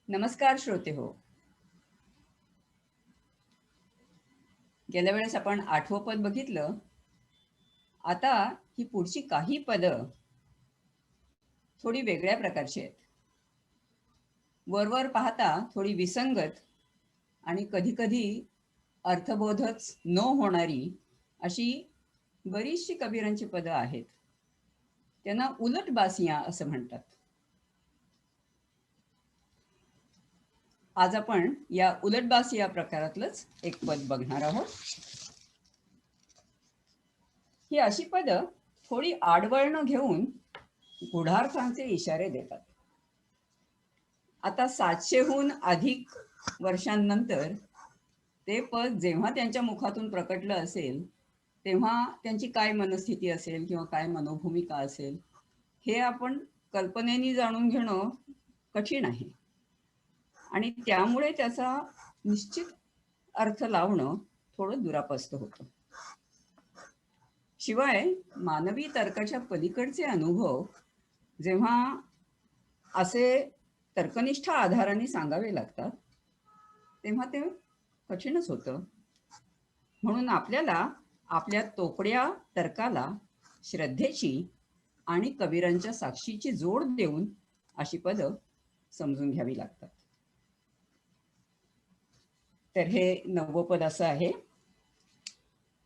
नमस्कार श्रोते हो. गेल्या वेळेस आपण 8वं पद बघितलं. आता ही पुढची काही पदं थोडी वेगळ्या प्रकारची आहेत. वरवर पाहता थोडी विसंगत आणि कधी-कधी अर्थबोधच न होणारी अशी बरीचशी कबीरांची पदं आहेत. त्यांना उलट बासिया असं म्हणतात. आज आपण या उलटबास या प्रकारातलंच एक पद बघणार आहोत. ही अशी पदं थोडी आडवळणं घेऊन गूढार्थांचे इशारे देतात. आता 700हून अधिक वर्षांनंतर ते पद जेव्हा त्यांच्या मुखातून प्रकटलं असेल, तेव्हा त्यांची काय मनस्थिती असेल किंवा काय मनोभूमिका असेल, हे आपण कल्पनेने जाणून घेणं कठीण आहे. आणि त्यामुळे त्याचा निश्चित अर्थ लावणं थोडं दुरापस्त होतं. शिवाय मानवी तर्काच्या पलीकडचे अनुभव जेव्हा असे तर्कनिष्ठ आधाराने सांगावे लागतात, तेव्हा ते कठीणच होतं. म्हणून आपल्याला आपल्या तोकड्या तर्काला श्रद्धेची आणि कबीरांच्या साक्षीची जोड देऊन अशी पदं समजून घ्यावी लागतात. तर हे 9वं पद असं आहे.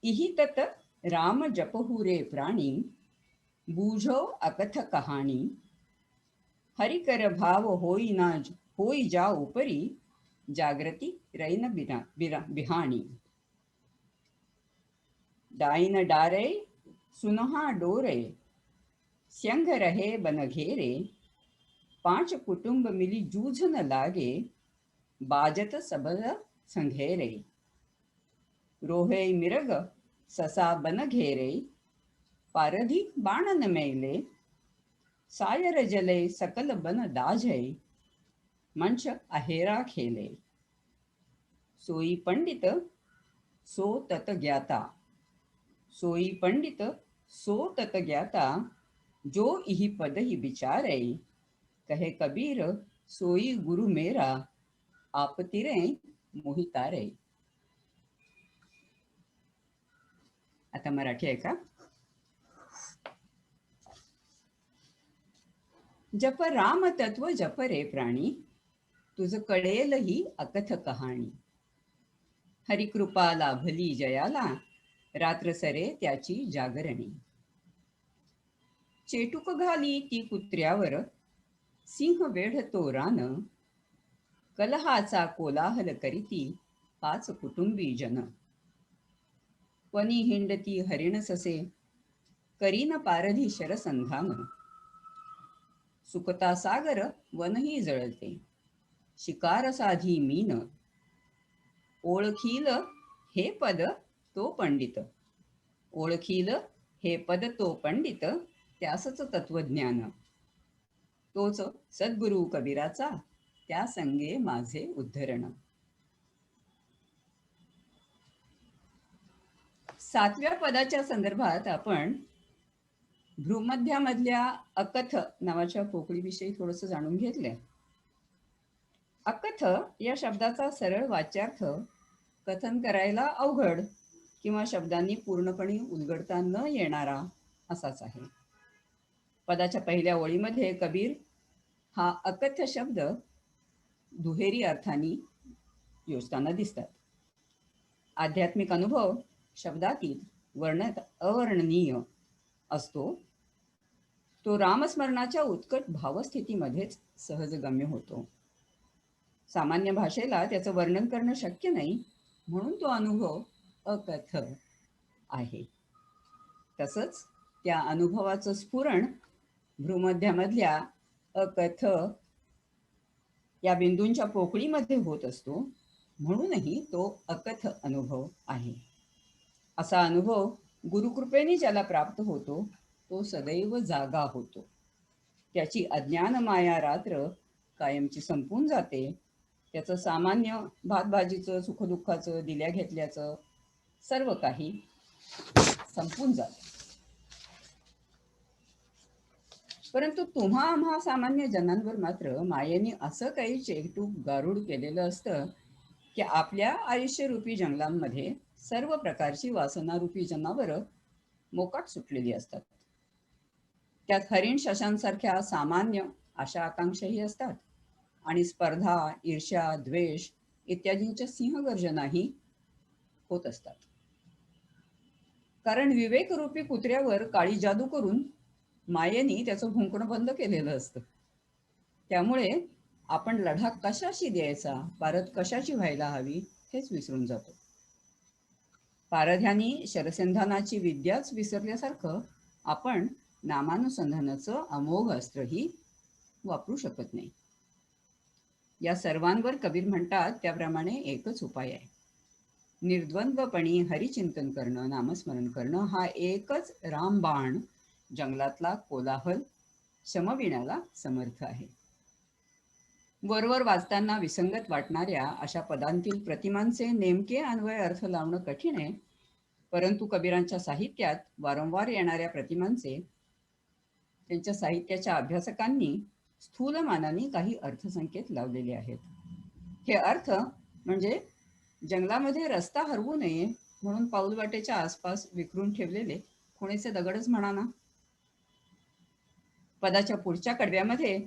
इहि तत राम जपहु रे प्राणी, बूझो अकथ कहाणी, हरि कर भाव होई जा उपरी, जागृती रैन बिहाणी. डाइन डारे सुनहा डोरे, स्यंग रहे बन घेरे, 5 कुटुंब मिली जूझ न लागे, बाजत सबल संघेरे. रोहे मिरग ससा बन घेरे, पारधी बाण न मेले, सायर जले सकल बन दाझे, मंच अहेरा खेले. सोई पंडित सो तत ज्ञाता, सोई पंडित सो तत ज्ञाता, जो इहि पद ही विचारे, कहे कबीर सोई गुरु मेरा, आपतिरे मोहितारे. आता मराठी आहे का? जप राम तत्व जप रे प्राणी, तुझ कळेल ही अकथ कहाणी. हरिकृपा लाभली जयाला, रात्र सरे त्याची जागरणी. चेटूक घाली ती कुत्र्यावर, सिंह वेढतो रान, कलहाचा कोलाहल करीती 5 कुटुंबी जन. वनी हिंडती हरिण ससे, करीन पारधी शरसंधान. सुकता सागर वनही जळते, शिकार साधी मीन. ओळखील हे पद तो पंडित, ओळखील हे पद तो पंडित, त्यासच तत्वज्ञान. तोच सद्गुरु कबीराचा, त्या संगे माझे उद्धरण. 7व्या पदाच्या संदर्भात आपण भ्रूमध्यामधल्या अकथ नावाच्या पोकळीविषयी थोडंसं जाणून घेतलंय. अकथ या शब्दाचा सरळ वाच्यार्थ कथन करायला अवघड किंवा शब्दांनी पूर्णपणे उलगडता न येणारा असाच आहे. पदाच्या पहिल्या ओळीमध्ये कबीर हा अकथ शब्द दुहेरी अर्थाने योजताना दिसतात. आध्यात्मिक अनुभव शब्दातीत वर्णत अवर्णनीय असतो. तो रामस्मरणाच्या उत्कट भावस्थितीमध्येच सहजगम्य होतो. सामान्य भाषेला त्याचं वर्णन करणं शक्य नाही, म्हणून तो अनुभव अकथ आहे. तसंच त्या अनुभवाचं स्फुरण भ्रूमध्यामधल्या अकथ या बिंदूंच्या पोकळीमध्ये होत असतो, म्हणूनही तो अकथ अनुभव आहे. असा अनुभव गुरुकृपेने ज्याला प्राप्त होतो, तो सदैव जागा होतो. त्याची अज्ञान माया रात्र कायमची संपून जाते. त्याचं सामान्य भातभाजीचं, सुखदुःखाचं, दिल्या घेतल्याचं सर्व काही संपून जातं. परंतु तुम्हा आम्हा सामान्य जनांवर मात्र मायेने असं काही चेकटूक गारुड केलेलं असतं की आपल्या आयुष्यरूपी जंगलांमध्ये सर्व प्रकारची वासनारूपी जनावरं मोकाट सुटलेली असतात. त्यात हरिण शशांसारख्या सामान्य आशा आकांक्षाही असतात आणि स्पर्धा, ईर्ष्या, द्वेष इत्यादींच्या सिंहगर्जनाही होत असतात. कारण विवेकरूपी कुत्र्यावर काळी जादू करून मायेने त्याचं भुंकणं बंद केलेलं असतं. त्यामुळे आपण लढा कशाशी द्यायचा, पारद कशाची व्हायला हवी हेच विसरून जातो. पारध्यानी शरसंधानाची विद्याच विसरल्यासारखं आपण नामानुसंधानाचं अमोघ अस्त्रही वापरू शकत नाही. या सर्वांवर कबीर म्हणतात त्याप्रमाणे एकच उपाय आहे. निर्द्वंद्वपणी हरिचिंतन करणं, नामस्मरण करणं हा एकच रामबाण जंगलातला कोलाहल शमविण्याला समर्थ आहे. वरवर वाचताना विसंगत वाटणाऱ्या अशा पदांतील प्रतिमांचे नेमके अन्वय अर्थ लावणं कठीण आहे. परंतु कबीरांच्या साहित्यात वारंवार येणाऱ्या प्रतिमांचे त्यांच्या साहित्याच्या अभ्यासकांनी स्थूलमानाने काही अर्थसंकेत लावलेले आहेत. हे अर्थ म्हणजे जंगलामध्ये रस्ता हरवू नये म्हणून पाऊलवाटेच्या आसपास विखरून ठेवलेले खुणेचे दगडच म्हणा ना. पदाच्या पुढच्या कडव्यामध्ये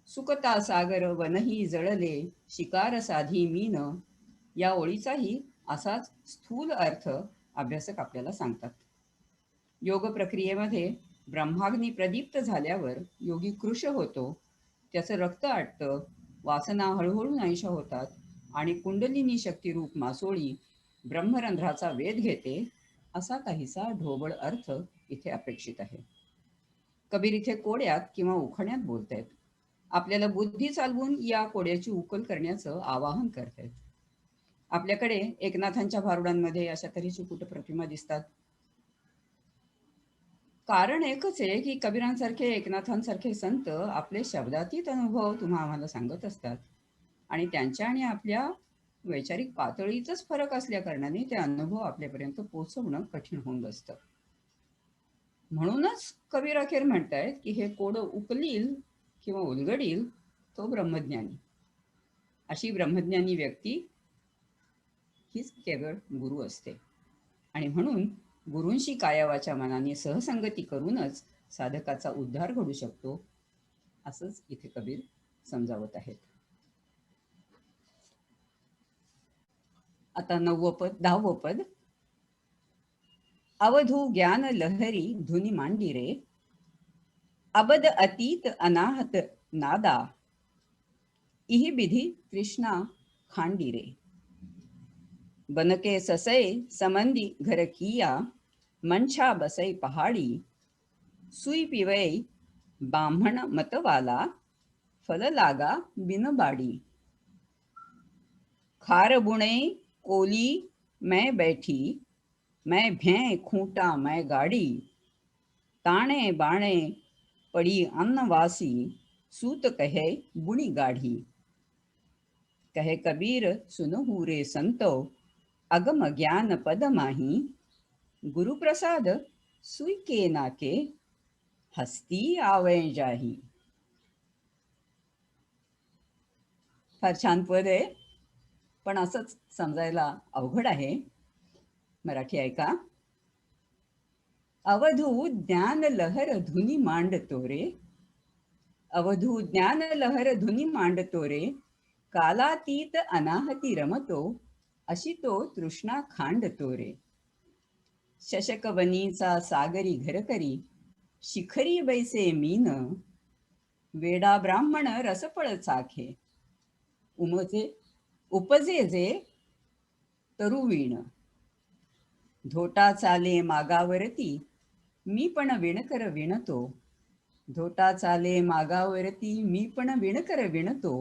सुकता सागर वनही जळले शिकार साधी मीन या ओळीचाही असाच स्थूल अर्थ अभ्यासक आपल्याला सांगतात. योग प्रक्रियेमध्ये ब्रह्माग्नी प्रदीप्त झाल्यावर योगी कृश होतो, त्याचं रक्त आटतं, वासना हळूहळू नाहीशा होतात आणि कुंडलिनी शक्तिरूप मासोळी ब्रह्मरंध्राचा वेध घेते, असा काहीसा ढोबळ अर्थ इथे अपेक्षित आहे. कबीर इथे कोड्यात किंवा उखाण्यात बोलतायत. आपल्याला बुद्धी चालवून या कोड्याची उकल करण्याचं आवाहन करतायत. आपल्याकडे एकनाथांच्या भारुडांमध्ये अशा तऱ्हेची कुठं प्रतिमा दिसतात? कारण एकच आहे की कबीरांसारखे, एकनाथांसारखे संत आपले शब्दातीत अनुभव तुम्हा आम्हाला सांगत असतात आणि त्यांच्या आणि आपल्या वैचारिक पातळीतच फरक असल्या कारणाने ते अनुभव आपल्यापर्यंत पोहोचवणं कठीण होऊन बसतं. म्हणूनच कबीर अखेर म्हणतायत की हे कोड उकलील किंवा उलगडील तो ब्रह्मज्ञानी. अशी ब्रह्मज्ञानी व्यक्ती हीच केवळ गुरु असते आणि म्हणून गुरूंशी कायावाच्या मनाने सहसंगती करूनच साधकाचा उद्धार घडू शकतो, असंच इथे कबीर समजावत आहेत. आता 9वं पद, 10वं पद. अवधू ज्ञान लहरी धुनी मांडी रे, अबद अतीत अनाहत नादा, इहि बिधी तृष्णा खांडी रे. बनके ससै समंदी घर किया, मंछा बसई पहाड़ी, सुई पिवई बाम्हण मतवाला, फल लागा बिन बाड़ी. खार बुणे कोली मैं बैठी, मैं भैं खूंटा मैं गाड़ी, ताणे बाणे पड़ी अन्नवासी, सूत कहे बुणी गाढ़ी. कहे कबीर सुनहु रे संतो, अगम ज्ञान पद माही, गुरु प्रसाद सुई के नाके, हस्ती आवे जाही. फार छान पद आहे, पण असंच समजायला अवघड आहे. मराठी ऐका. अवधू ज्ञान लहर धुनी मांडतो रे, अवधू ज्ञान लहर धुनी मांडतो रे, कालातीत अनाहती रमतो, अशी तो तृष्णा खांडतो रे. शशकवनीचा सागरी घर करी, शिखरी बैसे मीन, वेडा ब्राह्मण रसफळ चाखे, उमजे उपजे जे तरुवीण. धोटा चाले मागावरती, मी पण विणकर विणतो, धोटा चाले मागावरती, मी पण विणकर विणतो,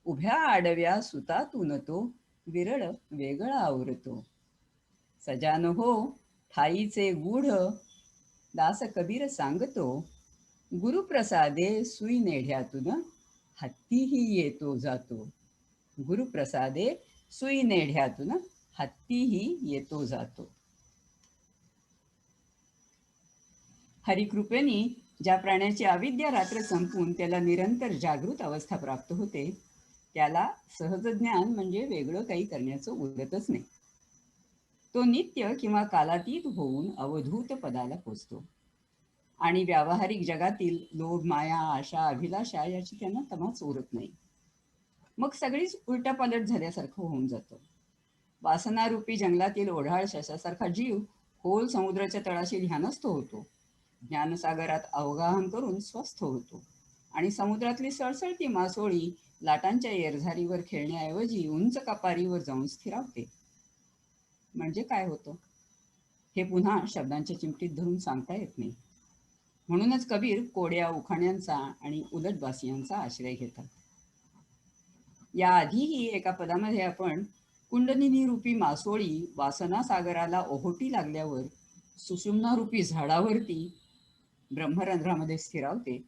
उभ्या आडव्या सुतातून तो विरळ वेगळा आवरतो. सजान हो ठाईचे गूढ, दास कबीर सांगतो, गुरुप्रसादे सुई नेढ्यातून हत्तीही येतो जातो, गुरुप्रसादे सुई नेढ्यातून हत्तीही येतो जातो. हरिकृपेनी ज्या प्राण्याची अविद्या रात्र संपून त्याला निरंतर जागृत अवस्था प्राप्त होते, त्याला सहज ज्ञान म्हणजे वेगळं काही करण्याचं उरतच नाही. तो नित्य किंवा कालातीत होऊन अवधूत पदाला पोचतो आणि व्यावहारिक जगातील लोभ, माया, आशा, अभिलाषा याची त्यांना तमाच उरत नाही. मग सगळीच उलटापालट झाल्यासारखं होऊन जातं. वासनारूपी जंगलातील ओढाळ शशासारखा जीव खोल समुद्राच्या तळाशी ध्यानस्थ होतो. ज्ञानसागरात अवगाहन करून स्वस्थ होतो आणि समुद्रातली सळसळती मासोळी लाटांच्या येरझारीवर खेळण्याऐवजी उंच कपारीवर जाऊन स्थिरावते. म्हणजे काय होतं हे पुन्हा शब्दांच्या चिमटीत धरून सांगता येत नाही. म्हणूनच कबीर कोड्या उखाण्यांचा आणि उलटबासियांचा आश्रय घेतात. याआधीही एका पदामध्ये आपण कुंडलिनी रूपी मासोळी वासना सागराला ओहोटी लागल्यावर सुषुम्ना रूपी झाडावरती ब्रह्मरंध्रामध्ये स्थिरावते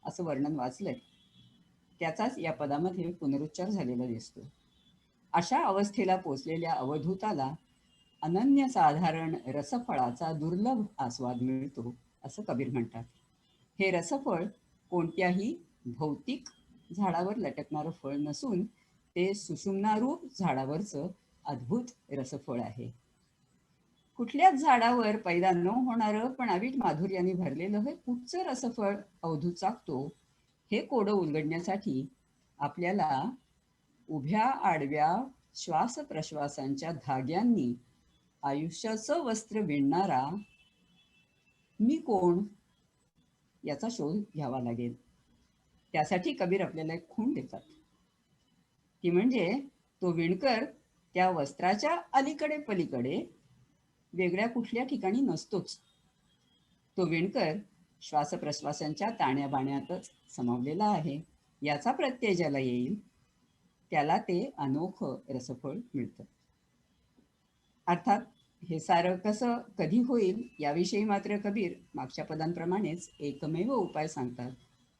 असं वर्णन वाचलंय. त्याचाच या पदामध्ये पुनरुच्चार झालेला दिसतो. अशा अवस्थेला पोचलेल्या अवधूताला अनन्यसाधारण रसफळाचा दुर्लभ आस्वाद मिळतो असं कबीर म्हणतात. हे रसफळ कोणत्याही भौतिक झाडावर लटकणारं फळ नसून ते सुषुम्नारूप झाडावरचं अद्भुत रसफळ आहे. कुठल्याच झाडावर पैदा न होणारं पण अवीट माधुर्याने भरलेलं हे कुठचं रसफळ अवधूत चाकतो हे कोडं उलगडण्यासाठी आपल्याला उभ्या आडव्या श्वास प्रश्वासांच्या धाग्यांनी आयुष्याचं वस्त्र विणणारा मी कोण याचा शोध घ्यावा लागेल. त्यासाठी कबीर आपल्याला एक खूण देतात, ती म्हणजे तो विणकर त्या वस्त्राच्या अलीकडे पलीकडे वेगळ्या कुठल्या ठिकाणी नसतोच. तो विणकर श्वासप्रश्वासांच्या ताण्याबाण्यातच समावलेला आहे. याचा प्रत्यय ज्याला येईल त्याला ते अनोखं रसफळ मिळतं. अर्थात हे सारं कसं कधी होईल याविषयी मात्र कबीर मागच्या पदांप्रमाणेच एकमेव उपाय सांगतात,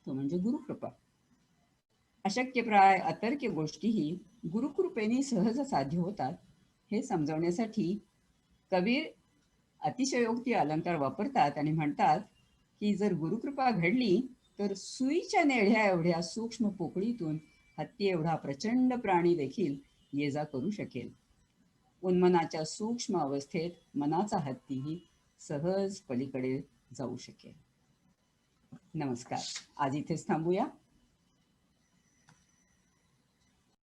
तो म्हणजे गुरुकृपा. अशक्यप्राय अतर्क्य गोष्टीही गुरुकृपेने सहज साध्य होतात हे समजवण्यासाठी कबीर अतिशयोक्ती अलंकार वापरतात आणि म्हणतात की जर गुरुकृपा घडली तर सुईच्या नेढ्या एवढ्या सूक्ष्म पोकळीतून हत्ती एवढा प्रचंड प्राणी देखील ये जा करू शकेल. उन्मनाच्या सूक्ष्म अवस्थेत मनाचा हत्तीही सहज पलीकडे जाऊ शकेल. नमस्कार. आज इथेच थांबूया.